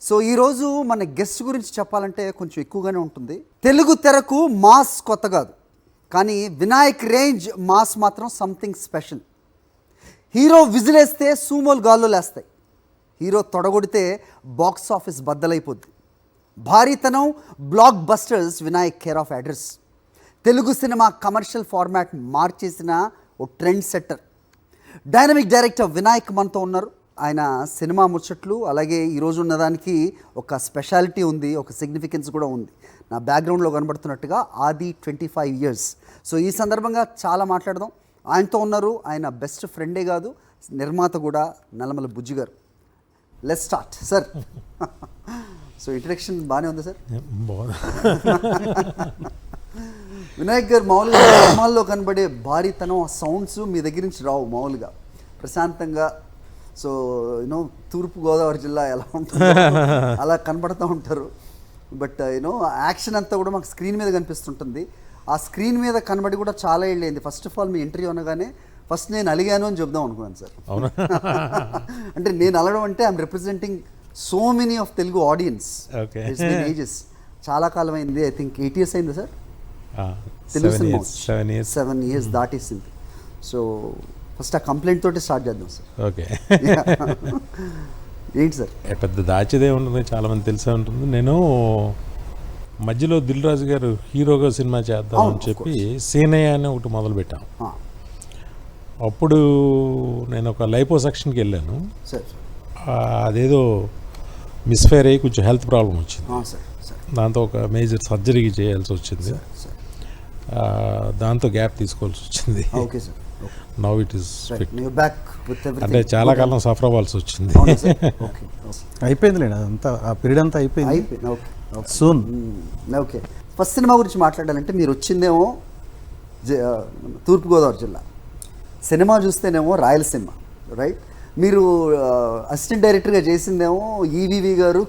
So ఈరోజు మన guest గురించి చెప్పాలంటే కొంచెం ఎక్కువగానే ఉంటుంది. తెలుగు తెరకు మాస్ కొత్త కాదు, కానీ వినాయక్ రేంజ్ మాస్ మాత్రం సంథింగ్ స్పెషల్. హీరో విజిలేస్తే సూమోలు గాల్లో లేస్తాయి, హీరో తొడగొడితే బాక్స్ ఆఫీస్ బద్దలైపోద్ది. భారీతనం, block busters Vinayak care of address. Telugu cinema commercial format మార్చేసిన ఓ trend setter. Dynamic director Vinayak మనతో ఉన్నారు. ఆయన సినిమా ముచ్చట్లు, అలాగే ఈరోజు ఉన్నదానికి ఒక స్పెషాలిటీ ఉంది, ఒక సిగ్నిఫికెన్స్ కూడా ఉంది. నా బ్యాక్గ్రౌండ్లో కనబడుతున్నట్టుగా ఆది 25 years. సో ఈ సందర్భంగా చాలా మాట్లాడదాం. ఆయనతో ఉన్నారు ఆయన బెస్ట్ ఫ్రెండే కాదు, నిర్మాత కూడా, నల్లమల బుజ్జి గారు. Let's start sir. So introduction బాగానే ఉంది సార్. వినాయక్ గారు మామూలుగా సినిమాల్లో కనబడే భారీతనం, ఆ సౌండ్స్ మీ దగ్గర నుంచి రావు. మామూలుగా ప్రశాంతంగా, సో యూనో తూర్పుగోదావరి జిల్లా ఎలా ఉంటుందో అలా కనబడుతూ ఉంటారు. బట్ యూనో యాక్షన్ అంతా కూడా మాకు స్క్రీన్ మీద కనిపిస్తుంటుంది. ఆ స్క్రీన్ మీద కనబడి కూడా చాలా ఏళ్ళైంది. ఫస్ట్ ఆఫ్ ఆల్ మీ ఇంటర్వ్యూ అనగానే ఫస్ట్ నేను అలిగాను అని చెప్దాం అనుకున్నాను సార్. అంటే నేను అలగడం అంటే I'm representing so many of Telugu audience. It's been ages, చాలా కాలం అయింది. ఐ థింక్ 8 years అయింది సార్. తెలుగు సినిమా 7 years దాటేసింది. సో ఫస్ట్ ఆ కంప్లైంట్ తోటి స్టార్ట్ చేద్దాం సార్. ఓకే, ఏంటి సార్? పెద్ద దాచిదే ఉంటుంది, చాలామంది తెలిసే ఉంటుంది. నేను మధ్యలో దిల్ రాజు గారు హీరోగా సినిమా చేద్దామని చెప్పి సీనయ్య అని ఒకటి మొదలుపెట్టాం. అప్పుడు నేను ఒక లైపో సెక్షన్కి వెళ్ళాను. అదేదో మిస్ఫైర్ అయ్యి కొంచెం హెల్త్ ప్రాబ్లం వచ్చింది. దాంతో ఒక మేజర్ సర్జరీ చేయాల్సి వచ్చింది. దాంతో గ్యాప్ తీసుకోవాల్సి వచ్చింది. Now it is fit. అంటే చాలా కాలం సఫర్ అవ్వాల్సి వచ్చింది. అయిపోయింది అంతా, ఆ పీరియడ్ అంతా అయిపోయింది. సూన్. ఓకే, ఫస్ట్ సినిమా గురించి మాట్లాడాలంటే మీరు వచ్చిందేమో తూర్పుగోదావరి జిల్లా, సినిమా చూస్తేనేమో రాయలసీమ, రైట్? మీరు అసిస్టెంట్ డైరెక్టర్గా చేసిందేమో ఈవీవి గారు,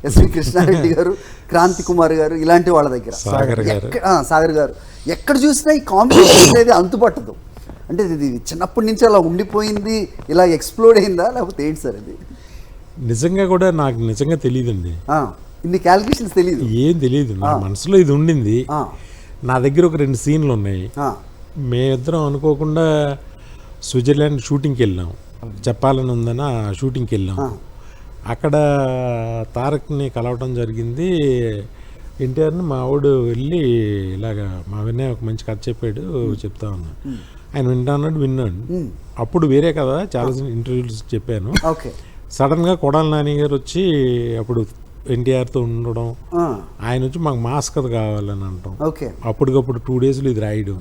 ఎస్వి కృష్ణారెడ్డి గారు, క్రాంతి కుమార్ గారు, ఇలాంటి వాళ్ళ దగ్గర. సాగర్ గారు ఎక్కడ చూసినా ఈ కాంబినేషన్ అనేది అంతుపట్టదు. అంటే ఇది చిన్నప్పటి నుంచి అలా ఉండిపోయింది, ఇలా ఎక్స్ప్లోర్ అయిందా, లేకపోతే ఏంటి సార్ అది? నిజంగా కూడా నాకు నిజంగా తెలియదండి. ఇన్ని క్యాలిక్యులేషన్స్ తెలియదు, ఏం తెలియదు. నా మనసులో ఇది ఉండింది. నా దగ్గర ఒక 2 సీన్లు ఉన్నాయి. మేమిద్దరం అనుకోకుండా స్విట్జర్లాండ్ షూటింగ్కి వెళ్ళాం. చెప్పాలని ఉందని ఆ షూటింగ్కి వెళ్ళాం. అక్కడ తారక్ని కలవటం జరిగింది. ఎన్టీఆర్ని మా ఆవిడ వెళ్ళి ఇలాగా మా వినయ్ ఒక మంచి కథ చెప్పాడు, చెప్తా ఉన్నా. ఆయన విన్నాడు. అప్పుడు వేరే కదా చాలా ఇంటర్వ్యూస్ చెప్పాను. సడన్గా కొడాలి నాని గారు వచ్చి అప్పుడు ఎన్టీఆర్తో ఉండడం, ఆయన వచ్చి మాకు మాస్ కథ కావాలని అంటాం. అప్పటికప్పుడు 2 daysలో ఇది రాయడం.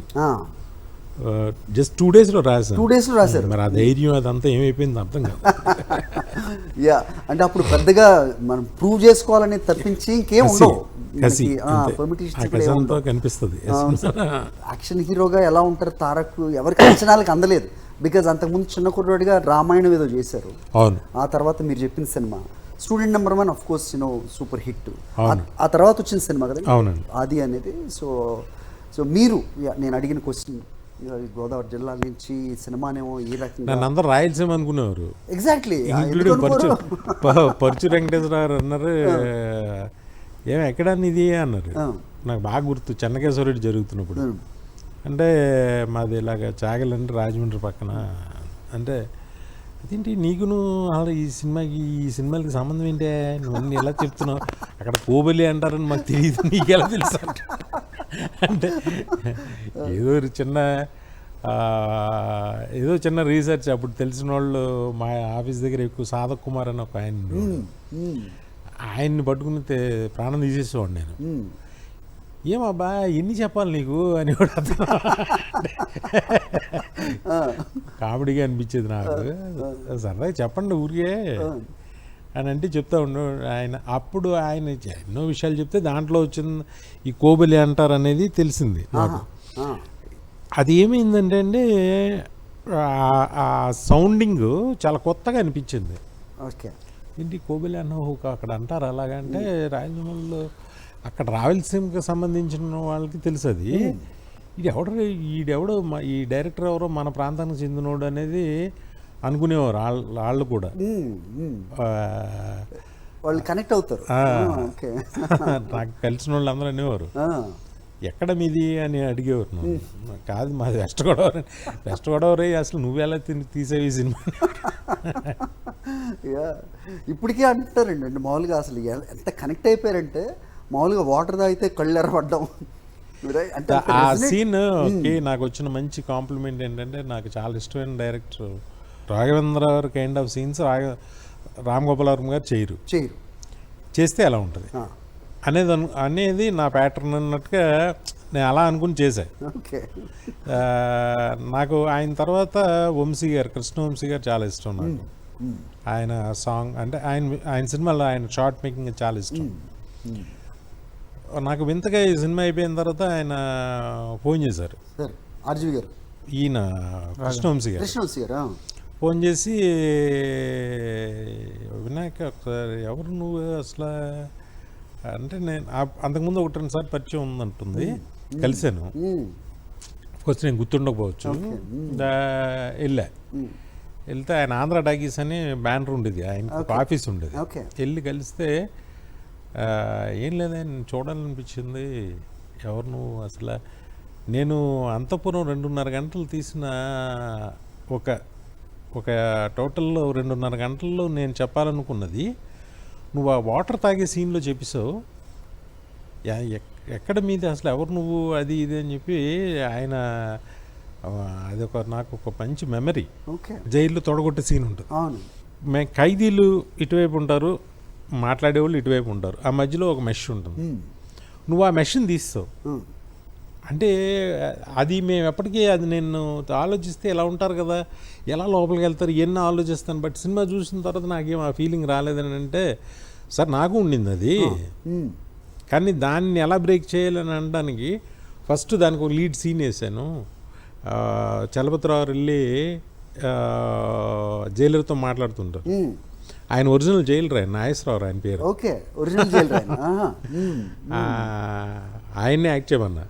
జస్ట్ 2 daysలో రాశారు. మరి ఆ ధైర్యం అదంతా ఏమైపోయింది అర్థం కాదు. యా, అంటే అప్పుడు పెద్దగా మనం ప్రూవ్ చేసుకోవాలని తప్పించి ఇంకేం ఉండవు. కనిపిస్తుంది. యాక్షన్ హీరోగా ఎలా ఉంటారు తారక్, ఎవరికి అంచనాలకు అందలేదు. బికాజ్ అంతకుముందు చిన్న కుర్రాడిగా రామాయణం ఏదో చేశారు. అవును. ఆ తర్వాత మీరు చెప్పిన cinema student number 1 of course super hit. ఆ తర్వాత వచ్చిన సినిమా కదా ఆది అనేది. సో మీరు, నేను అడిగిన క్వశ్చన్, గోదావరి జిల్లా నుంచి సినిమానేమో ఈ రకంగా నన్ను అందరూ రాయలసీమ అనుకునేవారు. ఎగ్జాక్ట్లీ. పరుచు వెంకటేశ్వరరావు అన్నారు, ఎక్కడ ఇది అన్నారు. నాకు బాగా గుర్తు, చెన్నకేశ్వరరెడ్డి జరుగుతున్నప్పుడు. అంటే మాది ఇలాగ చాగలంటే రాజమండ్రి పక్కన. అంటే అదేంటి నీకును ఈ సినిమాలకి సంబంధం ఏంటే, నువ్వు ఎలా చెప్తున్నావు, అక్కడ కోబలి అంటారని మాకు తెలియదు, నీకెలా తెలుసు అంటే ఏదో చిన్న రీసెర్చ్. అప్పుడు తెలిసిన వాళ్ళు మా ఆఫీస్ దగ్గర ఎక్కువ సాధక్ కుమార్ అని ఒక ఆయన్ని పట్టుకుని ప్రాణం తీసేసేవాడు నేను. ఏమబ్బా ఎన్ని చెప్పాలి నీకు అని కూడా కామెడీగా అనిపించేది నాకు. సరదాగా చెప్పండి ఊరికే అని అంటే చెప్తా ఉండు ఆయన. అప్పుడు ఆయన ఎన్నో విషయాలు చెప్తే దాంట్లో వచ్చిన ఈ కోబలి అంటారు అనేది తెలిసింది నాకు. అది ఏమైందంటే అండి, ఆ సౌండింగ్ చాలా కొత్తగా అనిపించింది. ఏంటి కోబలి అన్నావు అక్కడ అంటారు అలాగంటే, రాయలసీమలో అక్కడ రాయలసీమకి సంబంధించిన వాళ్ళకి తెలుసు అది. ఈడెవడో ఈ డైరెక్టర్ ఎవరో మన ప్రాంతానికి చెందినోడు అనేది అనుకునేవారు వాళ్ళు కూడా. వాళ్ళు కనెక్ట్ అవుతారు. ఓకే. నాకు కలిసిన వాళ్ళు అందరూ అనేవారు ఎక్కడ మీది అని అడిగేవారు నన్ను. కాదు మాది వెస్ట్ గోదావరి. వెస్ట్ గోదావరి అసలు నువ్వెలా తీసేవి సినిమా. ఇప్పటికీ అంటారండి అంటే మామూలుగా అసలు ఎంత కనెక్ట్ అయిపోయారంటే మామూలుగా వాటర్ తాగితే కళ్ళు ఎర్రబడ్డం అంటే ఆ సీన్ నాకు వచ్చిన మంచి కాంప్లిమెంట్ ఏంటంటే నాకు చాలా ఇష్టమైన డైరెక్టర్ రాఘవేంద్ర గారు kind of scenes Ram Gopal Varma గారు చేయరు. చేస్తే ఎలా ఉంటుంది అనేది నా ప్యాటర్న్ అన్నట్టుగా నేను అలా అనుకుని చేశాను. నాకు ఆయన తర్వాత వంశీ గారు, కృష్ణవంశీ గారు చాలా ఇష్టం నాకు. ఆయన సాంగ్ అంటే ఆయన సినిమాలో ఆయన షార్ట్ మేకింగ్ చాలా ఇష్టం నాకు. వింతగా ఈ సినిమా అయిపోయిన తర్వాత ఆయన ఫోన్ చేశారు, ఈయన కృష్ణవంశీ గారు ఫోన్ చేసి, వినాయక ఒకసారి ఎవరు నువ్వు అసలు అంటే, నేను అంతకుముందు 1-2 సార్లు పరిచయం ఉందంటుంది, కలిశాను. కొంచెం నేను గుర్తుండకపోవచ్చు. వెళ్తే ఆయన ఆంధ్ర టాకీస్ అని బ్యానర్ ఉండేది, ఆయన ఆఫీస్ ఉండేది. వెళ్ళి కలిస్తే ఏం లేదా నేను చూడాలనిపించింది, ఎవరు నువ్వు అసలు, నేను అంతఃపురం 2.5 గంటలు తీసిన ఒక టోటల్లో 2.5 గంటల్లో నేను చెప్పాలనుకున్నది నువ్వు ఆ వాటర్ తాగే సీన్లో చెప్పేసావు, ఎక్కడ మీది అసలు ఎవరు నువ్వు అది ఇది అని చెప్పి ఆయన అది నాకు ఒక మంచి మెమరీ. జైల్లో తొడగొట్టే సీన్ ఉంటుంది, ఖైదీలు ఇటువైపు ఉంటారు, మాట్లాడేవాళ్ళు ఇటువైపు ఉంటారు, ఆ మధ్యలో ఒక మెష్ ఉంటుంది, నువ్వు ఆ మెష్ని తీస్తావు అంటే అది మేము ఎప్పటికీ అది నేను ఆలోచిస్తే ఎలా ఉంటారు కదా, ఎలా లోపలికి వెళ్తారు ఎన్ని ఆలోచిస్తాను. బట్ సినిమా చూసిన తర్వాత నాకేం ఆ ఫీలింగ్ రాలేదని అంటే, సార్ నాకు ఉండింది అది, కానీ దాన్ని ఎలా బ్రేక్ చేయాలని అనడానికి ఫస్ట్ దానికి ఒక లీడ్ సీన్ వేసాను. చలపతిరావు వెళ్ళి జైలర్తో మాట్లాడుతుంటారు, ఆయన ఒరిజినల్ జైలర్, ఆయన నాగేశ్వరరావు ఆయన పేరు. ఆయన్నే యాక్ట్ చేయమన్నా,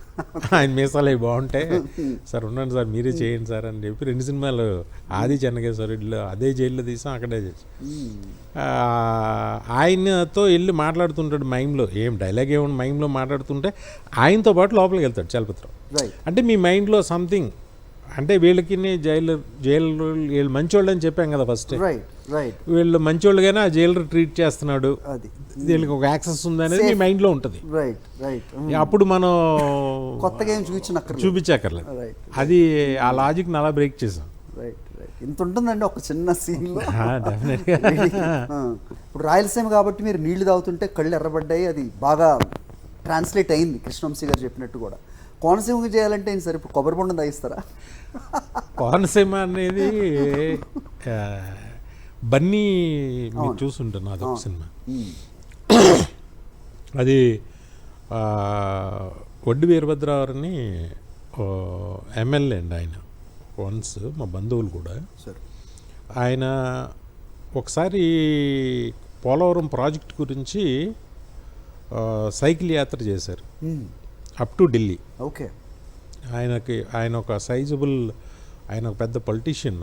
ఆయన మీసాలు అవి బాగుంటాయి సార్, ఉండండి సార్ మీరే చేయండి సార్ అని చెప్పి 2 సినిమాలు ఆది చెన్నకేశ్వరుడిలో అదే జైల్లో తీసాం, అక్కడే చేసాం. ఆయనతో వెళ్ళి మాట్లాడుతుంటాడు మైండ్లో, ఏం డైలాగ్ ఏమన్నా మైండ్లో మాట్లాడుతుంటే ఆయనతో పాటు లోపలికి వెళ్తాడు చలపతిరావు. అంటే మీ మైండ్లో సంథింగ్ అంటే వీళ్ళకి జైలు వీళ్ళు మంచోళ్ళు అని చెప్పాం కదా ఫస్ట్, వీళ్ళు మంచోళ్ళుగానే ఆ జైలర్ ట్రీట్ చేస్తున్నాడు, వీళ్ళకి ఒక యాక్సెస్ ఉందనేది మీ మైండ్లో ఉంటుంది. అప్పుడు మనం కొత్తగా చూపించక్కర్లేదు, అది ఆ లాజిక్ని అలా బ్రేక్ చేసాం. ఇంత ఉంటుందండి ఒక చిన్న సీన్లో. ఇప్పుడు రాయలసీమ కాబట్టి మీరు నీళ్లు తాగుతుంటే కళ్ళు ఎర్రబడ్డాయి, అది బాగా ట్రాన్స్లేట్ అయింది కృష్ణవంశీ గారు చెప్పినట్టు కూడా. కోనసీమకి చేయాలంటే ఏంటి సార్, ఇప్పుడు కొబ్బరి బొండం తాగిస్తారా? కోనసీమ అనేది బన్నీ మీరు చూసుంటాను, అదొక సినిమా, అది వడ్డి వీరభద్రరావుని ఎమ్మెల్యే అండి ఆయన, వన్స్ మా బంధువులు కూడా. ఆయన ఒకసారి పోలవరం ప్రాజెక్ట్ గురించి సైకిల్ యాత్ర చేశారు అప్ టు ఢిల్లీ. ఆయన ఒక సైజబుల్, ఆయన ఒక పెద్ద పొలిటీషియన్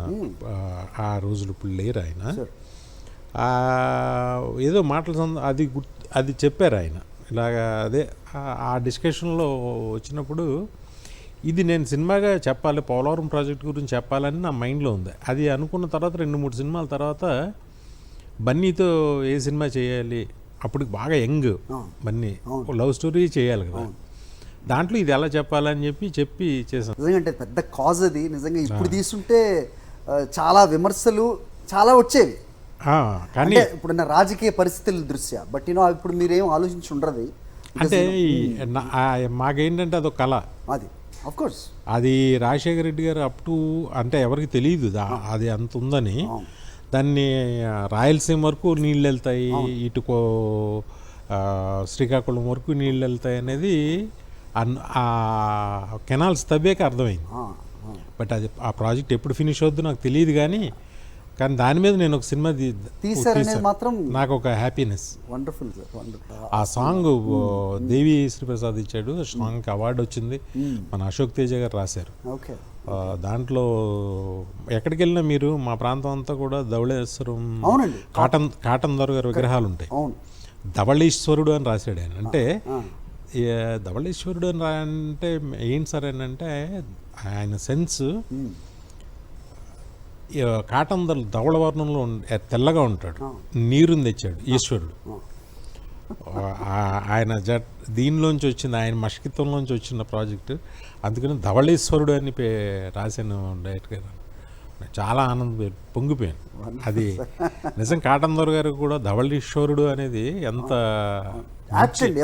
ఆ రోజులు, ఇప్పుడు లేరు ఆయన. ఏదో మాటలు అది చెప్పారు ఆయన ఇలాగా. అదే ఆ డిస్కషన్లో వచ్చినప్పుడు ఇది నేను సినిమాగా చెప్పాలి, పోలవరం ప్రాజెక్ట్ గురించి చెప్పాలని నా మైండ్లో ఉంది. అది అనుకున్న తర్వాత 2-3 సినిమాల తర్వాత బన్నీతో ఏ సినిమా చేయాలి, అప్పుడు బాగా యంగ్ బన్నీ, లవ్ స్టోరీ చేయాలి కదా, దాంట్లో ఇది ఎలా చెప్పాలని చెప్పి చేసాం. నిజంగా అంటే పెద్ద కాజ్ అది, నిజంగా ఇప్పుడు తీసుకుంటే చాలా విమర్శలు చాలా వచ్చేవి, కానీ ఇప్పుడున్న రాజకీయ పరిస్థితుల దృష్ట్యా. బట్ ఇప్పుడు మీరేం ఆలోచించి ఉండదు అంటే, మాకేంటంటే అదొక కళ, అది ఆఫ్ కోర్స్ అది రాజశేఖర రెడ్డి గారు అప్ టు అంటే ఎవరికి తెలియదు అది అంత ఉందని. దాన్ని రాయలసీమ వరకు నీళ్ళు వెళ్తాయి, ఇటుకో శ్రీకాకుళం వరకు నీళ్ళు వెళ్తాయి అనేది ఆ కెనాల్స్ తవ్వాక అర్థమైంది. బట్ అది ఆ ప్రాజెక్ట్ ఎప్పుడు ఫినిష్ అవుద్దో నాకు తెలియదు, కానీ దాని మీద నేను ఒక సినిమా తీసారనేది మాత్రం నాకు ఒక హ్యాపీనెస్. వండర్ఫుల్. ఆ సాంగ్ దేవి శ్రీప్రసాద్ ఇచ్చాడు, సాంగ్కి అవార్డు వచ్చింది, మన అశోక్ తేజ గారు రాశారు. దాంట్లో ఎక్కడికి వెళ్ళినా మీరు మా ప్రాంతం అంతా కూడా ధవళేశ్వరం, అవునండి, కాటన్ దొర గారి విగ్రహాలు ఉంటాయి. అవును, ధవళేశ్వరుడు అని రాశాడు ఆయన. అంటే ధవళేశ్వరుడు అని అంటే ఏంటి సార్ అని అంటే ఆయన సెన్స్ కాటన్ ధవళ వర్ణంలో తెల్లగా ఉంటాడు, నీరుని తెచ్చాడు ఈశ్వరుడు. ఆయన దీనిలోంచి వచ్చింది, ఆయన మష్కిత్వంలోంచి వచ్చిన ప్రాజెక్టు. అందుకని ధవళేశ్వరుడు అని రాశాను డైరెక్ట్ గారు. చాలా ఆనందం పొంగిపోయాను. అది నిజం. కాటన్ దొర గారు కూడా ధవళేశ్వరుడు అనేది ఎంత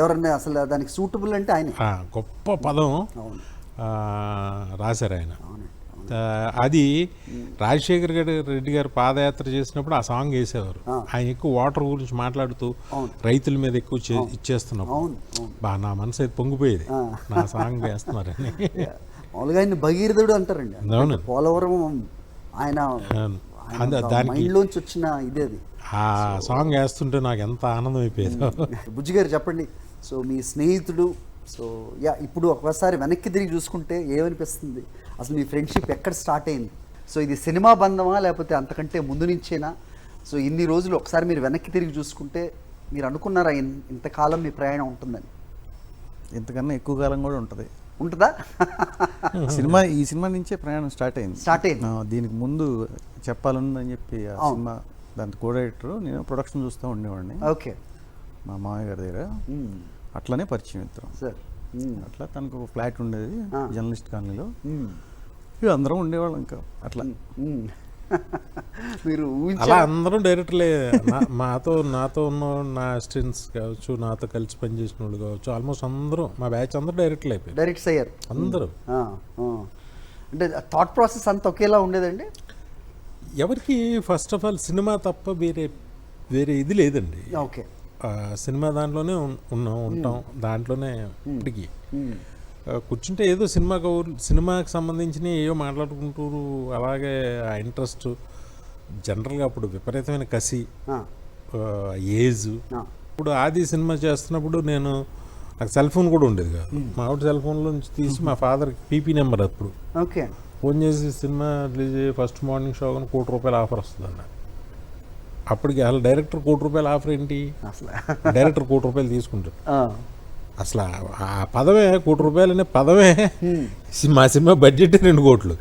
ఎవరన్నా అసలు దానికి సూటబుల్ అంటే ఆయన గొప్ప పదం రాశారు ఆయన. అది రాజశేఖర్ రెడ్డి గారు పాదయాత్ర చేసినప్పుడు ఆ సాంగ్ వేసేవారు. ఆయన ఎక్కువ వాటర్ గురించి మాట్లాడుతూ రైతుల మీద ఎక్కువ ఇచ్చేస్తున్నప్పుడు నా మనసు అయితే పొంగిపోయేది, నా సాంగ్ వేస్తున్నారని. మామూలుగా ఆయన భగీరథుడు అంటారండి. పోలవరం ఆయన దానికి వచ్చిన ఇదేది. ఆ సాంగ్ వేస్తుంటే నాకు ఎంత ఆనందం అయిపోయేదో. బుజ్జి గారు చెప్పండి, సో మీ స్నేహితుడు, సో ఇప్పుడు ఒకసారి వెనక్కి తిరిగి చూసుకుంటే ఏమనిపిస్తుంది? అసలు మీ ఫ్రెండ్షిప్ ఎక్కడ స్టార్ట్ అయింది? సో ఇది సినిమా బంధమా లేకపోతే అంతకంటే ముందు నుంచేనా? సో ఇన్ని రోజులు ఒకసారి మీరు వెనక్కి తిరిగి చూసుకుంటే మీరు అనుకున్నారా ఇంతకాలం మీ ప్రయాణం ఉంటుందని? ఇంతకన్నా ఎక్కువ కాలం కూడా ఉంటుంది. ఉంటుందా? ఈ సినిమా నుంచే ప్రయాణం స్టార్ట్ అయింది. దీనికి ముందు చెప్పాలని చెప్పి ఆ సినిమా దాని కో డైరెక్టర్, నేను ప్రొడక్షన్ చూస్తూ ఉండేవాడిని. ఓకే. మా మామయ్య గారి దగ్గర అట్లనే పరిచయం ఇద్దరం. అట్లా తనకు ఒక ఫ్లాట్ ఉండేది జర్నలిస్ట్ కాలనీలో. అందరం ఉండేవాళ్ళం ఇంకా అట్లా. మీరు అలా అందరం డైరెక్టర్లే. నాతో ఉన్న నా అసిస్టెంట్స్ కావచ్చు, నాతో కలిసి పనిచేసిన వాళ్ళు కావచ్చు, ఆల్మోస్ట్ అందరూ మా బ్యాచ్ అందరూ డైరెక్టర్లు అయిపోయారు. డైరెక్ట్స్ అయ్యారు అందరూ. అంటే థాట్ ప్రాసెస్ అంతా ఒకేలా ఉండేదండి. ఎవరికి ఫస్ట్ ఆఫ్ ఆల్ సినిమా తప్ప వేరే ఇది లేదండి. ఓకే. సినిమా దాంట్లోనే ఉంటాం, దాంట్లోనే ఇప్పటికి కూర్చుంటే ఏదో సినిమాకి సంబంధించిన ఏవో మాట్లాడుకుంటూ అలాగే ఆ ఇంట్రెస్ట్. జనరల్గా అప్పుడు విపరీతమైన కసి, ఏజ్. ఇప్పుడు ఆది సినిమా చేస్తున్నప్పుడు నాకు సెల్ ఫోన్ కూడా ఉండేది కాదు. మా ఆవిడ సెల్ ఫోన్లో నుంచి తీసి మా ఫాదర్కి పీపీ నెంబర్ అప్పుడు ఫోన్ చేసి cinema release first morning show కానీ ₹1,00,00,000 ఆఫర్ వస్తుంది అన్న. అప్పటికి అసలు డైరెక్టర్ ₹1,00,00,000 ఆఫర్ ఏంటి? డైరెక్టర్ ₹1,00,00,000 తీసుకుంటాడు. అసలు ఆ పదమే ₹1,00,00,000 అనే పదమే. మా సినిమా బడ్జెట్ 2 కోట్లు.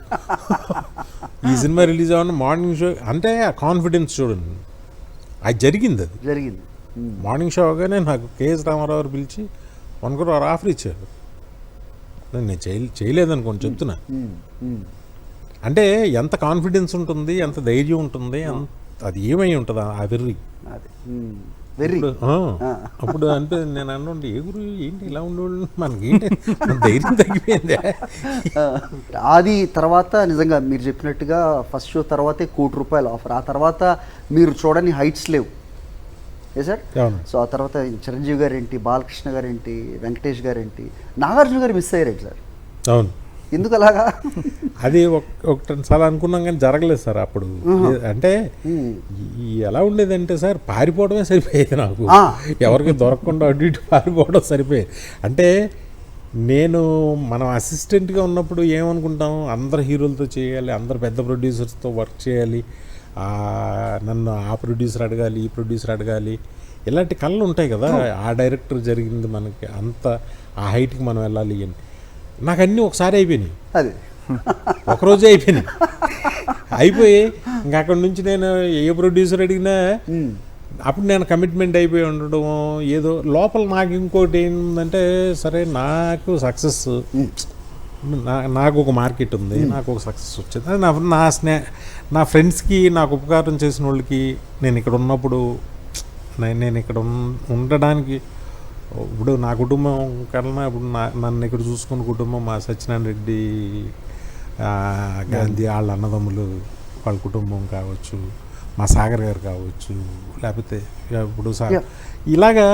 ఈ సినిమా రిలీజ్ అవ్వని మార్నింగ్ షో అంటే ఆ కాన్ఫిడెన్స్ చూడండి. అది జరిగింది. మార్నింగ్ షో అవగానే నాకు కేఎస్ రామారావు గారు పిలిచి ₹1 crore ఆఫర్ ఇచ్చారు. నేను చేయలేదనుకోండి, చెప్తున్నా. అంటే ఎంత కాన్ఫిడెన్స్ ఉంటుంది, ఎంత ధైర్యం ఉంటుంది, అది ఏమై ఉంటుంది ఆ వెర్రి. అప్పుడు అంటే నేను అన్నండి, ఏ గురు ఏంటి ఇలా ఉండేవాళ్ళు, మనకేంటి ధైర్యం తగ్గిపోయింది. అది తర్వాత నిజంగా మీరు చెప్పినట్టుగా ఫస్ట్ షో తర్వాతే ₹1,00,00,000 ఆఫర్. ఆ తర్వాత మీరు చూడని హైట్స్ లేవు సార్. సో ఆ తర్వాత చిరంజీవి గారు ఏంటి, బాలకృష్ణ గారు ఏంటి, వెంకటేష్ గారు ఏంటి, నాగార్జున గారు మిస్ అయ్యారు సార్. అవును. ఎందుకు అలాగా? అది ఒకసారి అనుకున్నాం కానీ జరగలేదు సార్ అప్పుడు. అంటే ఎలా ఉండేదంటే సార్, పారిపోవడమే సరిపోయేది నాకు. ఎవరికి దొరకకుండా అటు ఇటు పారిపోవడం సరిపోయేది. అంటే మనం అసిస్టెంట్గా ఉన్నప్పుడు ఏమనుకుంటాం, అందరు హీరోలతో చేయాలి, అందరు పెద్ద ప్రొడ్యూసర్స్తో వర్క్ చేయాలి, నన్ను ఆ ప్రొడ్యూసర్ అడగాలి, ఈ ప్రొడ్యూసర్ అడగాలి, ఇలాంటి కళ్ళు ఉంటాయి కదా. ఆ డైరెక్టర్ జరిగింది మనకి, అంత ఆ హైట్కి మనం వెళ్ళాలి అని. నాకు అన్నీ ఒకసారి అయిపోయినాయి, ఒకరోజే అయిపోయి ఇంకా అక్కడి నుంచి నేను ఏ ప్రొడ్యూసర్ అడిగినా అప్పుడు నేను కమిట్మెంట్ అయిపోయి ఉండడం. ఏదో లోపల నాకు ఇంకోటి ఏంటంటే, సరే నాకు సక్సెస్, నాకు ఒక మార్కెట్ ఉంది, నాకు ఒక సక్సెస్ వచ్చింది. నా ఫ్రెండ్స్కి నాకు ఉపకారం చేసిన వాళ్ళకి నేను ఇక్కడ ఉన్నప్పుడు నేను ఇక్కడ ఉండడానికి, ఇప్పుడు నా కుటుంబం కన్నా ఇప్పుడు నన్ను ఇక్కడ చూసుకున్న కుటుంబం మా సత్యనారాయణ రెడ్డి, గాంధీ వాళ్ళ అన్నదమ్ములు వాళ్ళ కుటుంబం కావచ్చు, మా సాగర్ గారు కావచ్చు, లేకపోతే ఇప్పుడు ఇలాగా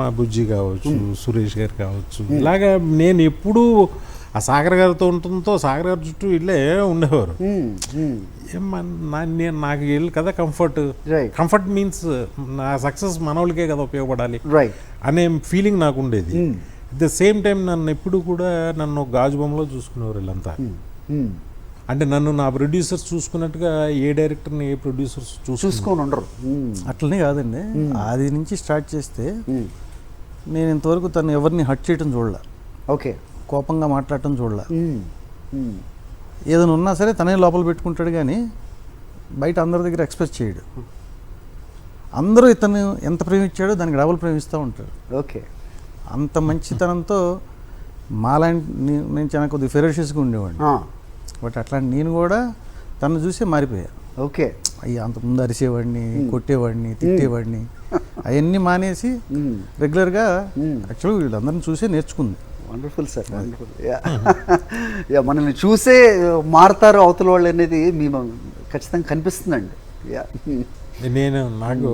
మా బుజ్జి కావచ్చు, సురేష్ గారు కావచ్చు, ఇలాగా నేను ఎప్పుడూ ఆ సాగర్ గారితో ఉండటంతో సాగర్ గారి చుట్టూ ఇళ్ళే ఉండేవారు. నాకు వీళ్ళు కదా కంఫర్ట్ మీన్స్ నా సక్సెస్ మనోళ్ళకే కదా ఉపయోగపడాలి అనే ఫీలింగ్ నాకు ఉండేది. అట్ ద సేమ్ టైం నన్ను ఎప్పుడు కూడా నన్ను గాజు బొమ్మలో చూసుకునేవారు వీళ్ళంతా. అంటే నన్ను నా ప్రొడ్యూసర్స్ చూసుకున్నట్టుగా ఏ డైరెక్టర్ని ఏ ప్రొడ్యూసర్స్ చూసుకొని ఉండరు. అట్లనే కాదండి, ఆది నుంచి స్టార్ట్ చేస్తే నేను ఇంతవరకు తను ఎవరిని హట్ చేయటం చూడలే, ఓకే, కోపంగా మాట్లాడటం చూడలే. ఏదైనా ఉన్నా సరే తనే లోపల పెట్టుకుంటాడు కానీ బయట అందరి దగ్గర ఎక్స్ప్రెస్ చేయడు. అందరూ ఇతను ఎంత ప్రేమించాడో దానికి డబుల్ ప్రేమిస్తూ ఉంటారు. ఓకే, అంత మంచితనంతో మాలాంటి నేను చాలా కొద్దిగా ఫెరోషియస్గా ఉండేవాడిని, బట్ అట్లాంటి నేను కూడా తను చూసే మారిపోయా. ఓకే, అయ్యా అంతకుముందు అరిసేవాడిని, కొట్టేవాడిని, తిట్టేవాడిని, అవన్నీ మానేసి రెగ్యులర్గా యాక్చువల్గా వీళ్ళందరిని చూసే నేర్చుకుంది. Wonderful sir, wonderful. యా మనల్ని చూసే మారుతారు అవతల వాళ్ళు అనేది మేము ఖచ్చితంగా కనిపిస్తుందండి. యా నేను నాకు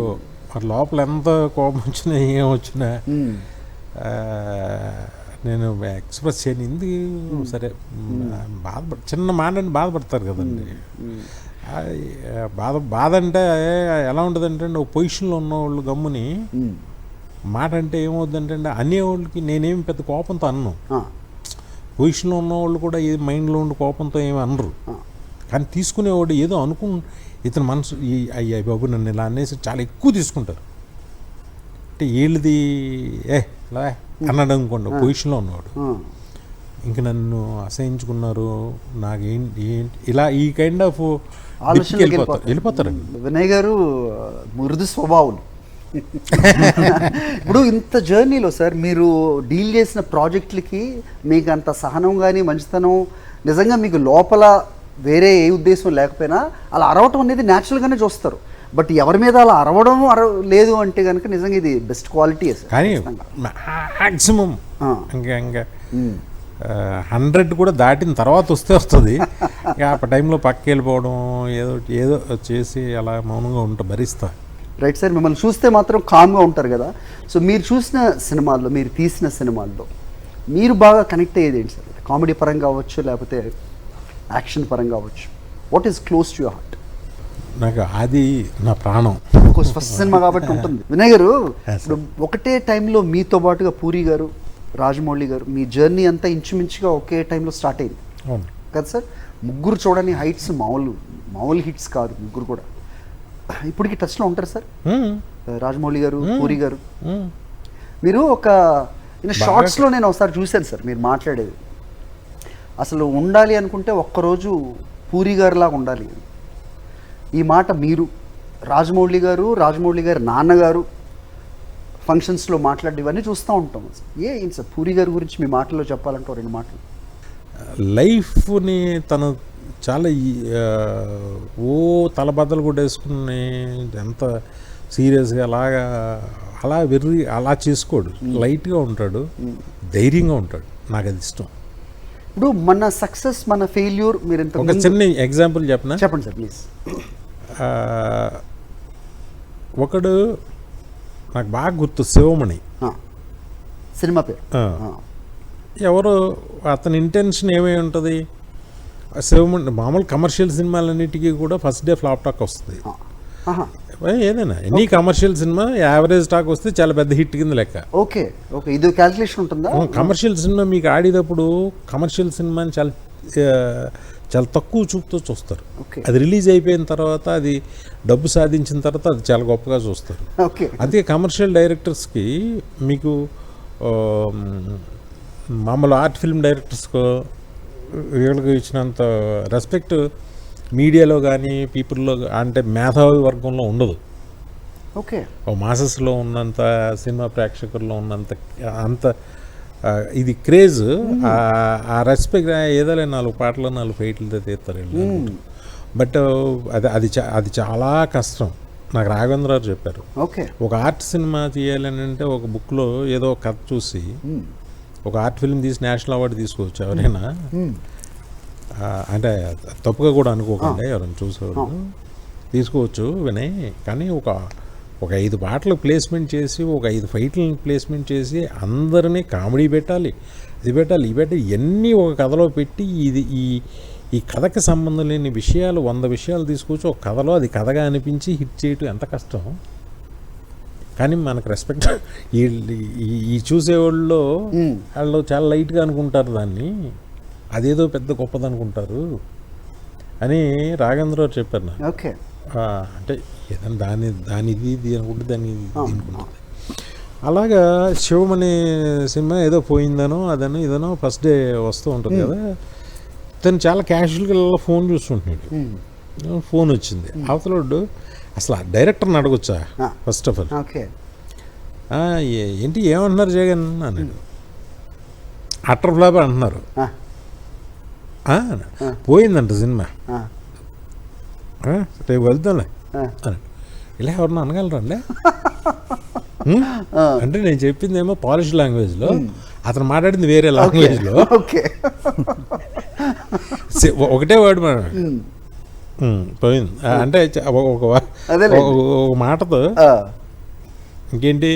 లోపల ఎంత కోపం వచ్చినా ఏం వచ్చినా నేను ఎక్స్ప్రెస్ చేయను. ఎందుకు సరే చిన్న మాటని బాధపడతారు కదండి. బాధ అంటే ఎలా ఉంటుందంటే ఒక పొజిషన్లో ఉన్నవాళ్ళు గమ్ముని మాట అంటే ఏమవుతుందంటే అనేవాళ్ళకి నేనేమి పెద్ద కోపంతో అన్ను. పొజిషన్లో ఉన్నవాళ్ళు కూడా ఏ మైండ్లో ఉండి కోపంతో ఏమి అనరు, కానీ తీసుకునేవాడు ఏదో ఇతని మనసు అయ్యా బాబు నన్ను ఇలా అనేసి చాలా ఎక్కువ తీసుకుంటారు. అంటే వీళ్ళది ఇలా అన్నాడు అనుకోండి పొజిషన్లో ఉన్నవాడు, ఇంక నన్ను అసహించుకున్నారు నాకేంటి ఇలా ఈ కైండ్ ఆఫ్ వెళ్ళిపోతారండి. వినయ్ గారు మృదు స్వభావం. ఇప్పుడు ఇంత జర్నీలో సార్ మీరు డీల్ చేసిన ప్రాజెక్టులకి మీకు అంత సహనం కానీ మంచితనం నిజంగా మీకు లోపల వేరే ఏ ఉద్దేశం లేకపోయినా అలా అరవటం అనేది న్యాచురల్గానే చూస్తారు. బట్ ఎవరి మీద అలా అరవడం లేదు అంటే కనుక నిజంగా ఇది బెస్ట్ క్వాలిటీ. కానీ మ్యాక్సిమం ఇంకా 100 కూడా దాటిన తర్వాత వస్తుంది. ఆ టైంలో పక్కకి వెళ్ళిపోవడం ఏదో చేసి అలా మౌనంగా భరిస్తా. రైట్ సార్, మిమ్మల్ని చూస్తే మాత్రం కామ్గా ఉంటారు కదా. సో మీరు చూసిన సినిమాల్లో, మీరు తీసిన సినిమాల్లో మీరు బాగా కనెక్ట్ అయ్యేది ఏంటి సార్? కామెడీ పరంగా అవ్వచ్చు, లేకపోతే యాక్షన్ పరంగా అవ్వచ్చు. What is close to your heart? నాకు అది నా ప్రాణం. ఫస్ట్ సినిమా కాబట్టి ఉంటుంది. వినయ్ గారు, ఇప్పుడు ఒకటే టైంలో మీతో పాటుగా పూరి గారు, రాజమౌళి గారు, మీ జర్నీ అంతా ఇంచుమించుగా ఒకే టైంలో స్టార్ట్ అయింది కదా సార్. ముగ్గురు చూడని హైట్స్ మామూలు హిట్స్ కాదు ముగ్గురు కూడా. ఇప్పటికి టచ్లో ఉంటారు సార్ రాజమౌళి గారు, పూరి గారు. మీరు ఒక షార్ట్స్లో నేను ఒకసారి చూశాను సార్ మీరు మాట్లాడేది. అసలు ఉండాలి అనుకుంటే ఒక్కరోజు పూరి గారిలాగా ఉండాలి. ఈ మాట మీరు రాజమౌళి గారి నాన్నగారు ఫంక్షన్స్లో మాట్లాడి ఇవన్నీ చూస్తూ ఉంటాం. ఏంటి సార్ పూరి గారి గురించి మీ మాటల్లో చెప్పాలంటే 2 మాటలు. లైఫ్ని తను చాలా తలబద్దలు కూడా వేసుకుని ఎంత సీరియస్గా అలా అలా చేసుకోడు. లైట్గా ఉంటాడు, ధైర్యంగా ఉంటాడు. నాకు అది ఇష్టం. ఇప్పుడు మన సక్సెస్, మన ఫెయిల్యూర్, మీరు ఒక చిన్న ఎగ్జాంపుల్ చెప్పండి సార్ ప్లీజ్. ఒకడు నాకు బాగా గుర్తు, శివమణి సినిమా పేరు. ఎవరు అతని ఇంటెన్షన్ ఏమై ఉంటుంది, శివమణి మామూలు కమర్షియల్ సినిమాలన్నిటికీ కూడా ఫస్ట్ డే ఫ్లాప్ టాక్ వస్తుంది. ఏదైనా any commercial cinema average talk వస్తే చాలా పెద్ద హిట్ కింద లెక్క. ఓకే, ఇది క్యాల్కులేషన్ ఉంటుందా? కమర్షియల్ సినిమా మీకు ఆడేటప్పుడు కమర్షియల్ సినిమాని చాలా తక్కువ చూపుతో చూస్తారు. అది రిలీజ్ అయిపోయిన తర్వాత, అది డబ్బు సాధించిన తర్వాత అది చాలా గొప్పగా చూస్తారు. అందుకే కమర్షియల్ డైరెక్టర్స్కి మీకు మామూలు ఆర్ట్ ఫిల్మ్ డైరెక్టర్స్కు వీళ్ళకి ఇచ్చినంత రెస్పెక్ట్ మీడియాలో కానీ పీపుల్లో అంటే మేధావి వర్గంలో ఉండదు. ఓకే, మాసెస్లో ఉన్నంత, సినిమా ప్రేక్షకుల్లో అంత ఇది క్రేజ్, ఆ రెస్పెక్ట్ ఏదో 4 పాటలు 4 ఫైట్లతో తీస్తారు వీళ్ళు. బట్ అది చాలా కష్టం. నాకు రాఘవేంద్రరావు చెప్పారు, ఒక ఆర్ట్ సినిమా తీయాలని అంటే ఒక బుక్లో ఏదో కథ చూసి ఒక ఆర్ట్ ఫిల్మ్ తీసి నేషనల్ అవార్డు తీసుకోవచ్చు ఎవరైనా. అంటే తప్పుగా కూడా అనుకోకుండా ఎవరైనా చూసేవాళ్ళు తీసుకోవచ్చు వినయ్. కానీ ఒక 5 పాటలు ప్లేస్మెంట్ చేసి, ఒక 5 ఫైట్లను ప్లేస్మెంట్ చేసి, అందరినీ కామెడీ పెట్టాలి, ఇది పెట్టాలి, ఇవన్నీ ఒక కథలో పెట్టి, ఈ కథకి సంబంధం లేని విషయాలు 100 విషయాలు తీసుకొచ్చి ఒక కథలో అది కథగా అనిపించి హిట్ చేయటం ఎంత కష్టం. కానీ మనకు రెస్పెక్ట్ ఈ చూసేవాళ్ళు చాలా లైట్గా అనుకుంటారు దాన్ని. అదేదో పెద్ద గొప్పదనుకుంటారు అని రాఘవేంద్రరావు చెప్పారు నాకు. ఓకే. అంటే ఏదైనా దాని ఇది అనుకుంటే దాన్ని ఇది అనుకుంటుంది. అలాగా శివం అనే సినిమా ఏదో పోయిందనో అదనో ఇదనో ఫస్ట్ డే వస్తూ ఉంటుంది కదా, తను చాలా క్యాషువల్గా ఫోన్ చూస్తుంటున్నాడు. ఫోన్ వచ్చింది, అవతలోడు అసలు డైరెక్టర్ని అడగొచ్చా ఫస్ట్ ఆఫ్ ఆల్, ఓకే ఏంటి ఏమంటున్నారు జగన్ అన్నాడు. అటర్ ఫ్లాప్ అంటున్నారు. పోయిందంట సినిమా, రేపు వెళ్తాంలే అన్నాడు. ఇలా ఎవరన్నా అనగలరండి అంటే నేను చెప్పింది ఏమో పాలిష్ లాంగ్వేజ్లో, అతను మాట్లాడింది వేరే లాంగ్వేజ్లో. ఓకే. ఒకటే వర్డ్ పోయింది అంటే ఒక మాటతో ఇంకేంటి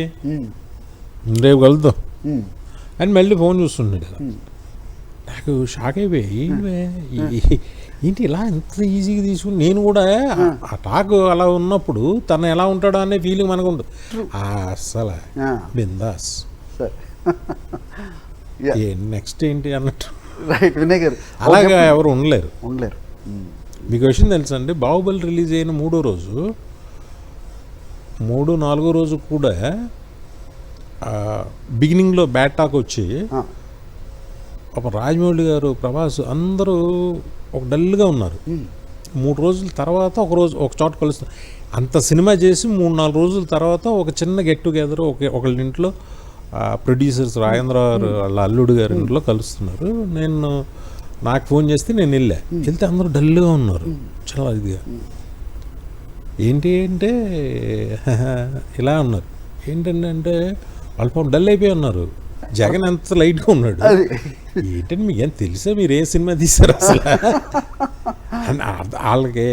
రేపు కలుద్దాం అని మళ్ళీ ఫోన్ చూస్తున్నాడు. నాకు షాక్ అయిపోయి ఏంటి ఇలా ఎంత ఈజీగా తీసుకుని, నేను కూడా ఆ టాక్ అలా ఉన్నప్పుడు తను ఎలా ఉంటాడో అనే ఫీలింగ్ మనకు ఉంటుంది. అసలు బిందాస్ నెక్స్ట్ ఏంటి అన్నట్టు. రైట్ వినయ్ గారు, అలాగా ఎవరు ఉండలేరు. మీకు విషయం తెలుసా అండి, బాహుబలి రిలీజ్ అయిన 3వ రోజు 3-4 రోజు కూడా బిగినింగ్లో బ్యాడ్ టాక్ వచ్చి ఒక రాజమౌళి గారు, ప్రభాస్ అందరూ ఒక డల్గా ఉన్నారు. 3 రోజుల తర్వాత ఒక చోట కలుస్తారు. అంత సినిమా చేసి 3-4 రోజుల తర్వాత ఒక చిన్న గెట్ టుగెదర్ ఒకళ్ళ ఇంట్లో ప్రొడ్యూసర్స్ రాజేంద్ర వాళ్ళ అల్లుడు గారి ఇంట్లో కలుస్తున్నారు. నాకు ఫోన్ చేస్తే నేను వెళ్తే అందరూ డల్గా ఉన్నారు, చాలా ఇదిగా. ఏంటి అంటే ఇలా ఉన్నారు. ఏంటంటే వాళ్ళు పాపం డల్ అయిపోయి ఉన్నారు. జగన్ ఎంత లైట్గా ఉన్నాడు. ఏంటంటే మీకు ఏం తెలుసా, మీరు ఏ సినిమా తీశారు అసలు వాళ్ళకి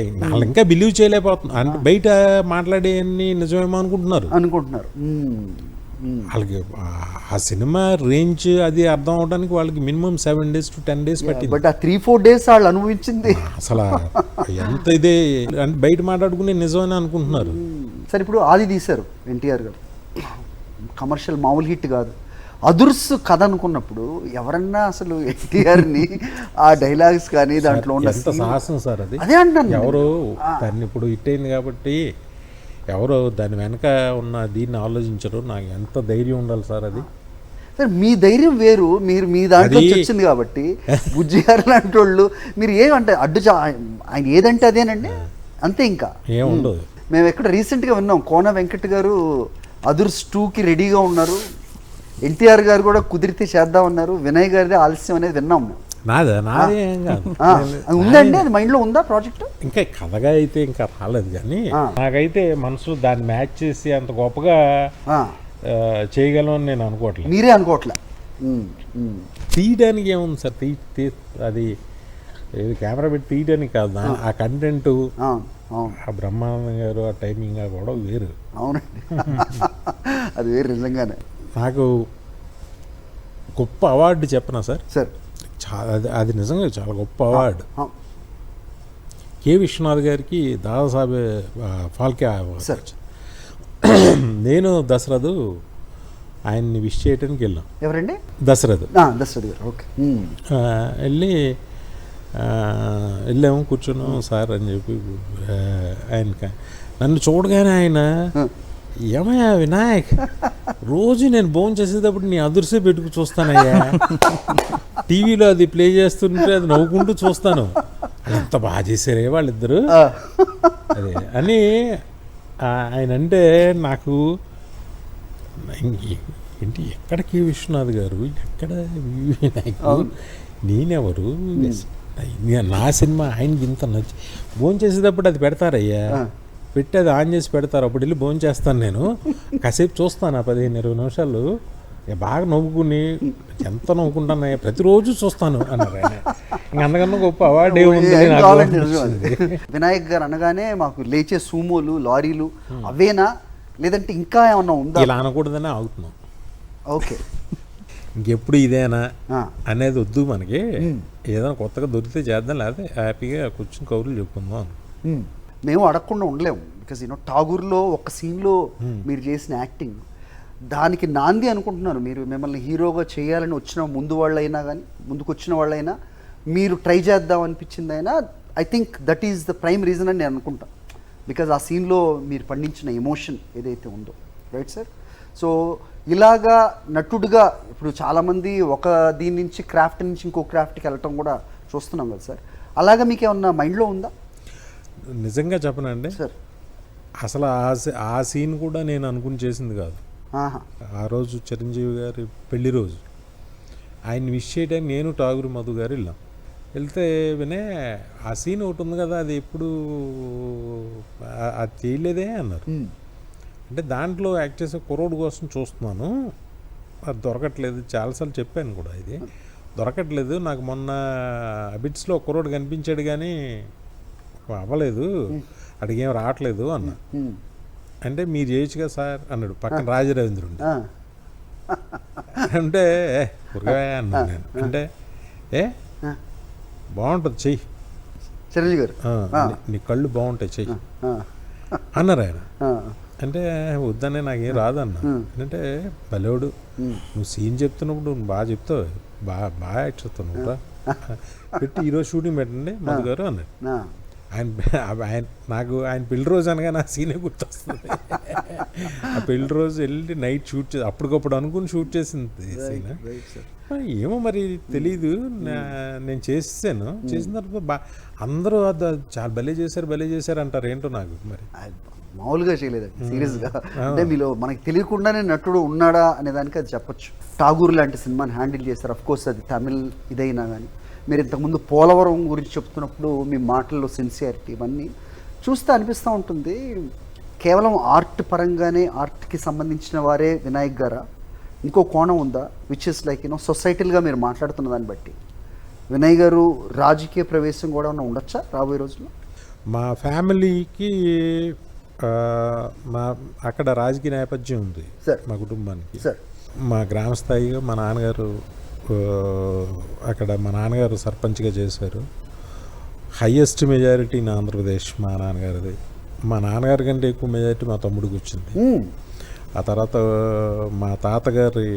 ఇంకా బిలీవ్ చేయలేకపోతున్నారు. అంటే బయట మాట్లాడేవన్నీ నిజమేమో అనుకుంటున్నారు. వాళ్ళకి ఆ సినిమా రేంజ్ అది అర్థం అవడానికి వాళ్ళకి మినిమం 7 days to 10 days పట్టింది. బట్ ఆ 3-4 days వాళ్ళు అనుభవించింది అసలు ఎంత ఇదే అంటే బయట మాట్లాడుకునే నిజమని అనుకుంటున్నారు. సరే, ఇప్పుడు ఆది తీశారు ఎన్టీఆర్ గారు, కమర్షియల్ మామూలు హిట్ కాదు. అదుర్స్ కథ అనుకున్నప్పుడు ఎవరన్నా అసలు ఎన్టీఆర్ని ఆ డైలాగ్స్ కానీ దాంట్లో ఉన్న ఎంత సాహసం సార్ అది. అదే అంటాను, ఎవరు దాన్ని ఇప్పుడు హిట్ అయింది కాబట్టి ఎవరో దాని వెనక ఉన్న దీన్ని ఆలోచించరు. నాకు ఎంత ధైర్యం ఉండాలి సార్ అది. సార్ మీ ధైర్యం వేరు, మీరు మీ దాంట్లో వచ్చింది కాబట్టి. బుజ్జి గారు లాంటి వాళ్ళు మీరు ఏమంటే ఆయన ఏదంటే అదేనండి, అంతే, ఇంకా ఏముండదు. మేము ఎక్కడ రీసెంట్గా విన్నాం, కోన వెంకట్ గారు అదుర్స్ 2కి రెడీగా ఉన్నారు, ఎన్టీఆర్ గారు కూడా కుదిరితే చేద్దామన్నారు, వినయ్ గారిదే ఆలస్యం అనేది విన్నాం మేము. నాదే ఉందండి, అది మైండ్లో ఉందా ప్రాజెక్ట్? ఇంకా కథగా అయితే ఇంకా రాలేదు, కానీ నాకైతే మనసులో దాన్ని మ్యాచ్ చేసి అంత గొప్పగా చేయగలమని నేను అనుకోవట్లేదు. మీరే అనుకోవట్లే? తీయడానికి ఏముంది సార్, అది కెమెరా పెట్టి తీయడానికి కాదు, ఆ కంటెంట్, ఆ బ్రహ్మానందం గారు ఆ టైమింగ్ కూడా వేరు. అవునండి, అది వేరు నిజంగానే. నాకు గొప్ప అవార్డు చెప్పనా సార్? సార్ అది నిజంగా చాలా గొప్ప అవార్డు. కె విశ్వనాథ్ గారికి దాదాసాహెబ్ ఫాల్కే అవార్డు. నేను దశరథు ఆయన్ని విష్ చేయడానికి వెళ్ళాం. ఎవరండి? దశరథు. దశరథు గారు. ఓకే. వెళ్ళాము, కూర్చున్నాం సార్ అని చెప్పి. ఆయన నన్ను చూడగానే ఆయన, ఏమయ్యా వినాయక్, రోజు నేను భోజనం చేసేటప్పుడు నీ అదుర్సే పెట్టుకు చూస్తానయ్యా, టీవీలో అది ప్లే చేస్తుంటే అది నవ్వుకుంటూ చూస్తాను, ఎంత బాగా చేశారే వాళ్ళిద్దరు అదే అని ఆయన అంటే నాకు ఏంటి, ఎక్కడ కె విశ్వనాథ్ గారు, ఎక్కడ వినాయక్, నేనెవరు, నా సినిమా ఆయనకి ఇంత నచ్చి భోజనం చేసేటప్పుడు అది పెడతారయ్యా, పెట్టి అది ఆన్ చేసి పెడతారు, అప్పుడు వెళ్ళి భోజనం చేస్తాను నేను, కాసేపు చూస్తాను 15-20 నిమిషాలు, బాగా నవ్వుకుని ఎంత నవ్వుకుంటానయ్యా, ప్రతిరోజు చూస్తాను అన్నారు ఆయన. ఇంక అంతకన్నా గొప్ప అవార్డు ఏముంది. వినాయక్ గారు అనగానే మాకు లేచే సూమోలు, లారీలు అవేనా, లేదంటే ఇంకా ఏమన్నా ఉందా? ఇలా అనకూడదనే ఆగుతున్నాం. ఓకే, ఇంకెప్పుడు ఇదేనా అనేది వద్దు మనకి, ఏదైనా కొత్తగా దొరికితే చేద్దాం, లేకపోతే హ్యాపీగా కూర్చొని కౌరులు చెప్పుకుందాం. మేము అడగకుండా ఉండలేము, బికాజ్ టాగూర్లో ఒక సీన్లో మీరు చేసిన యాక్టింగ్ దానికి నాంది అనుకుంటున్నాను. మీరు మిమ్మల్ని హీరోగా చేయాలని వచ్చిన ముందుకు వచ్చిన వాళ్ళైనా మీరు ట్రై చేద్దాం అనిపించింది అయినా I think that is the prime reason అని నేను అనుకుంటా. బికాజ్ ఆ సీన్లో మీరు పండించిన ఎమోషన్ ఏదైతే ఉందో, రైట్ సార్? సో ఇలాగా నటుడుగా ఇప్పుడు చాలామంది ఒక దీని నుంచి క్రాఫ్ట్ నుంచి ఇంకో క్రాఫ్ట్కి వెళ్ళటం కూడా చూస్తున్నాం కదా సార్. అలాగా మీకు ఏమన్నా మైండ్లో ఉందా? నిజంగా చెప్పనండి సార్ అసలు ఆ సీన్ కూడా నేను అనుకుని చేసింది కాదు. ఆ రోజు చిరంజీవి గారి పెళ్లి రోజు ఆయన విష్ చేయడానికి నేను ఠాగూర్ మధు గారు వెళ్తే వినే ఆ సీన్ ఒకటి ఉంది కదా, అది ఎప్పుడు అది చేయలేదే అన్నారు. అంటే దాంట్లో యాక్ట్ చేసే కుర్రోడు కోసం చూస్తున్నాను, అది దొరకట్లేదు. చాలాసార్లు చెప్పాను కూడా, ఇది దొరకట్లేదు నాకు. మొన్న అబిట్స్లో కుర్రోడు కనిపించాడు కానీ అవ్వలేదు, అడిగేం రావట్లేదు అన్న. అంటే మీరు చేయొచ్చు కదా సార్ అన్నాడు పక్కన రాజరవీంద్రుడు. అంటే కురగాయ అన్నాను నేను. అంటే బాగుంటుంది చెయ్యి చిరంజీవి గారు, నీ కళ్ళు బాగుంటాయి చెయ్యి అన్నారు ఆయన. అంటే వద్దనే నాకేం రాదన్న. అంటే భలేవాడు, నువ్వు సీన్ చెప్తున్నప్పుడు నువ్వు బాగా చెప్తావు, బాగా యాక్ట్ చేస్తావు నువ్వు రా పెట్టి ఈరోజు షూటింగ్ పెట్టండి మధు గారు అన్నాడు. ఆయన నాకు ఆయన పెళ్లి రోజు అనగా నా సీనే గుర్తొస్తుంది. ఆ పెళ్లి రోజు వెళ్ళి నైట్ షూట్ చేసి అప్పటికప్పుడు అనుకుని షూట్ చేసింది సీన్. ఏమో మరి తెలీదు, నేను చేసాను. చేసిన తర్వాత అందరూ చాలా భలే చేశారు అంటారు. ఏంటో నాకు మరి మామూలుగా చేయలేదండి, సీరియస్గా. అంటే మీలో మనకి తెలియకుండానే నటుడు ఉన్నాడా అనే దానికి అది చెప్పొచ్చు. ఠాగూర్ లాంటి సినిమాని హ్యాండిల్ చేశారు. అఫ్కోర్స్ అది తమిళ్ ఇదైనా కానీ మీరు ఇంతకుముందు పోలవరం గురించి చెప్తున్నప్పుడు మీ మాటల్లో సిన్సియారిటీ ఇవన్నీ చూస్తే అనిపిస్తూ ఉంటుంది. కేవలం ఆర్ట్ పరంగానే ఆర్ట్కి సంబంధించిన వారే వినాయక్ గారా, ఇంకో కోణం ఉందా? విచ్ ఇస్ లైక్ సొసైటీలుగా మీరు మాట్లాడుతున్న దాన్ని బట్టి వినయ్ గారు రాజకీయ ప్రవేశం కూడా ఉండొచ్చా రాబోయే రోజుల్లో? మా ఫ్యామిలీకి అక్కడ రాజకీయ నేపథ్యం ఉంది సార్, మా కుటుంబానికి. సార్ మా గ్రామ స్థాయిగా మా నాన్నగారు అక్కడ మా నాన్నగారు సర్పంచ్గా చేశారు. హయ్యెస్ట్ మెజారిటీ ఇన్ ఆంధ్రప్రదేశ్ మా నాన్నగారిది. మా నాన్నగారి కంటే ఎక్కువ మెజారిటీ మా తమ్ముడికి వచ్చింది. ఆ తర్వాత మా తాతగారి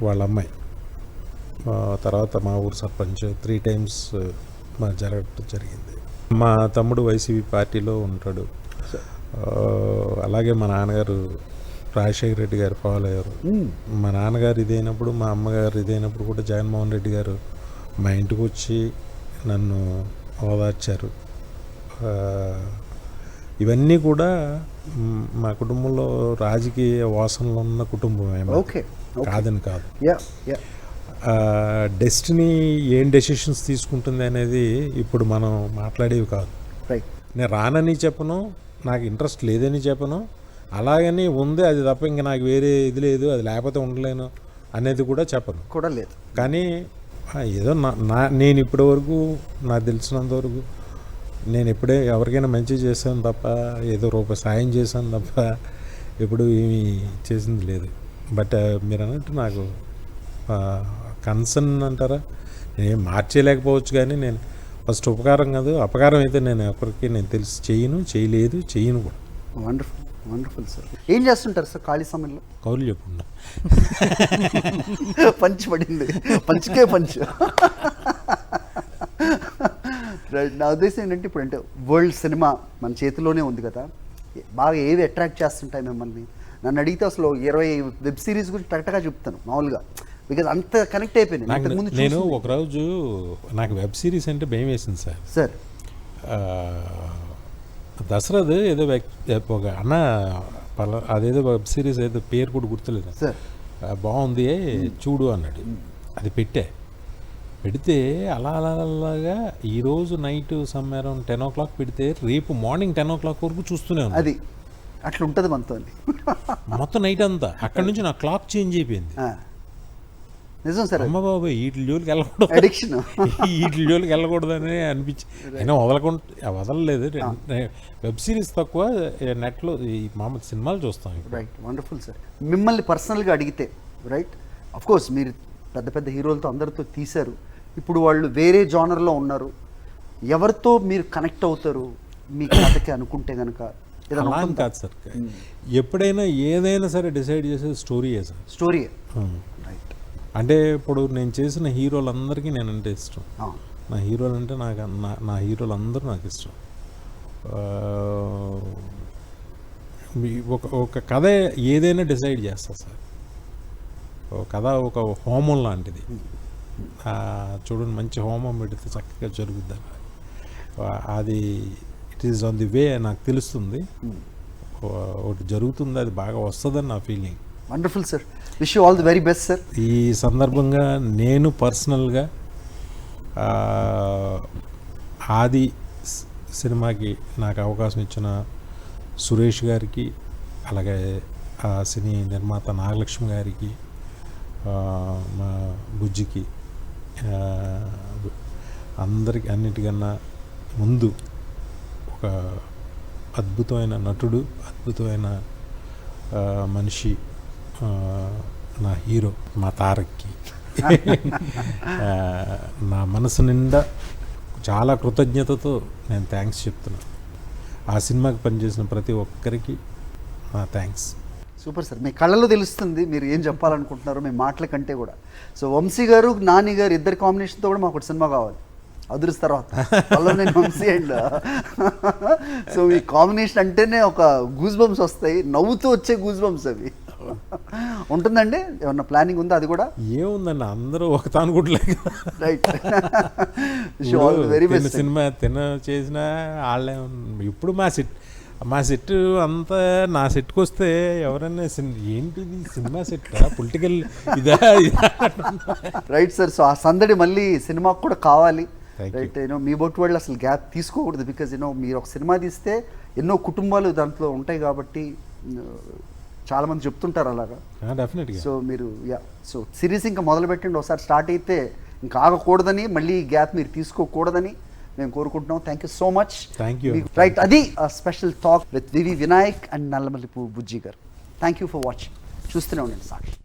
వాళ్ళ అమ్మాయి, తర్వాత మా ఊరు సర్పంచ్ 3 times మా జరగడం జరిగింది. మా తమ్ముడు వైసీపీ పార్టీలో ఉంటాడు. అలాగే మా నాన్నగారు రాజశేఖర రెడ్డి గారు ఫాలో అయ్యారు. మా నాన్నగారు ఇదైనప్పుడు మా అమ్మగారు ఇదైనప్పుడు కూడా జగన్మోహన్ రెడ్డి గారు మా ఇంటికి వచ్చి నన్ను ఓదార్చారు. ఇవన్నీ కూడా మా కుటుంబంలో రాజకీయ వాసనలు ఉన్న కుటుంబం కాదని కాదు. డెస్టినీ ఏం డెసిషన్స్ తీసుకుంటుంది అనేది ఇప్పుడు మనం మాట్లాడేవి కాదు. నేను రానని చెప్పను, నాకు ఇంట్రెస్ట్ లేదని చెప్పను, అలాగని ఉంది అది తప్ప ఇంకా నాకు వేరే ఇది లేదు, అది లేకపోతే ఉండలేను అనేది కూడా చెప్పను కూడా లేదు. కానీ ఏదో నేను ఇప్పటివరకు నాకు తెలిసినంతవరకు నేను ఎప్పుడే ఎవరికైనా మంచి చేశాను తప్ప, ఏదో రూపాయి సాయం చేశాను తప్ప ఎప్పుడు ఏమీ చేసింది లేదు. బట్ మీరు అన్నట్టు నాకు కన్సర్న్ అంటారా, నేను మార్చేయలేకపోవచ్చు. కానీ నేను ఫస్ట్ ఉపకారం కాదు అపకారం అయితే నేను ఎవరికి నేను తెలిసి చేయను కూడా. Wonderful wonderful sir. ఏం చేస్తుంటారు సార్ ఖాళీ సమయంలో? కౌలు చెప్పుకున్నా. పంచి పడింది, పంచికే పంచ్. నా ఉద్దేశం ఏంటంటే ఇప్పుడు అంటే వరల్డ్ సినిమా మన చేతిలోనే ఉంది కదా, బాగా ఏవి అట్రాక్ట్ చేస్తుంటాయి మిమ్మల్ని? నన్ను అడిగితే అసలు 20 వెబ్ సిరీస్ గురించి కరెక్ట్గా చెప్తాను మామూలుగా, బికాజ్ అంత కనెక్ట్ అయిపోయింది. నేను ఒకరోజు నాకు వెబ్ సిరీస్ అంటే భయం వేసింది సార్. సార్ దసరాది ఏదో ఒక అన్న అదేదో వెబ్ సిరీస్ ఏదో పేరు కూడా గుర్తులేదు సార్, బాగుంది చూడు అన్నాడు. అది పెడితే అలాగా ఈరోజు నైట్ సమ్ అరౌండ్ 10 o'clock పెడితే రేపు మార్నింగ్ 10 o'clock వరకు చూస్తూనే ఉంది. అది అట్లా ఉంటుంది మనతో మొత్తం నైట్ అంతా. అక్కడ నుంచి నా క్లాక్ చేంజ్ అయిపోయింది. నిజం సార్. అమ్మ బాబు వీటి జోలికి వెళ్ళకూడదు, అడిక్షన్ వీటి జోలికి వెళ్ళకూడదని అనిపించి అయినా వదలలేదు. వెబ్ సిరీస్ తక్కువ, నెట్లో ఈ మామూలు సినిమాలు చూస్తాం. Right, wonderful sir. మిమ్మల్ని పర్సనల్గా అడిగితే, రైట్, అఫ్కోర్స్ మీరు పెద్ద పెద్ద హీరోలతో అందరితో తీశారు, ఇప్పుడు వాళ్ళు వేరే జానర్లో ఉన్నారు, ఎవరితో మీరు కనెక్ట్ అవుతారు మీ కథకి అనుకుంటే కనుక? కాదు సార్, ఎప్పుడైనా ఏదైనా సరే డిసైడ్ చేసేది స్టోరీయే సార్. స్టోరీయే, రైట్. అంటే ఇప్పుడు నేను చేసిన హీరోలందరికీ నేనంటే ఇష్టం. నా హీరోలు అంటే నా హీరోలు అందరూ నాకు ఇష్టం. ఒక కథ ఏదైనా డిసైడ్ చేస్తా సార్. ఒక కథ ఒక హోమం లాంటిది. చూడండి, మంచి హోమం పెడితే చక్కగా జరుగుద్ది. అది it is on the way నాకు తెలుస్తుంది. ఒకటి జరుగుతుంది, అది బాగా వస్తుందని నా feeling. Wonderful sir, wish you all the very best sir. ఈ సందర్భంగా నేను పర్సనల్గా ఆది సినిమాకి నాకు అవకాశం ఇచ్చిన సురేష్ గారికి, అలాగే ఆ సినీ నిర్మాత నాగలక్ష్మి గారికి, మా బుజ్జికి, అందరికి అన్నిటికన్నా ముందు ఒక అద్భుతమైన నటుడు, అద్భుతమైన మనిషి, నా హీరో మా తారక్కి నా మనసు నిండా చాలా కృతజ్ఞతతో నేను థ్యాంక్స్ చెప్తున్నాను. ఆ సినిమాకి పనిచేసిన ప్రతి ఒక్కరికి నా థ్యాంక్స్. సూపర్ సార్, మీ కళ్ళలో తెలుస్తుంది మీరు ఏం చెప్పాలనుకుంటున్నారో మీ మాటల కంటే కూడా. సో వంశీ గారు, నాని గారు ఇద్దరు కాంబినేషన్తో కూడా మాకు ఒక సినిమా కావాలి. అదుర్స్ తర్వాత నేను వంశీ అండ్ సో మీ కాంబినేషన్ అంటేనే ఒక గూస్ బంప్స్ వస్తాయి, నవ్వుతూ వచ్చే గూస్ బంప్స్ అవి. ఉంటుందండి, ఏమన్నా ప్లానింగ్ ఉందా? అది కూడా ఏముందండి, అందరూ ఒక తానుకుంటలేదు. Right, very best. సినిమా చేసిన వాళ్ళే. ఇప్పుడు మా సెట్ అంతా నా సెట్కి వస్తే ఎవరైనా ఏంటిది సినిమా సెట్, పొలిటికల్ ఇదా? రైట్ సార్, సో ఆ సందడి మళ్ళీ సినిమాకు కూడా కావాలి. రైట్, యూనో మీ బొట్టు వాళ్ళు అసలు గ్యాప్ తీసుకోకూడదు. బికాజ్ యూనో మీరు ఒక సినిమా తీస్తే ఎన్నో కుటుంబాలు దాంట్లో ఉంటాయి కాబట్టి చాలా మంది చెప్తుంటారు అలాగా. డెఫినెట్గా. సో మీరు సో సిరీస్ ఇంకా మొదలు పెట్టండి. ఒకసారి స్టార్ట్ అయితే ఇంకా ఆగకూడదని, మళ్ళీ గ్యాప్ మీరు తీసుకోకూడదని మేము కోరుకుంటున్నాం. Thank you so much. Thank you. Right, అది special talk with V V Vinayak and Nallamalli Bujji garu. Thank you for watching. చూస్తూనే ఉండండి సాక్షి.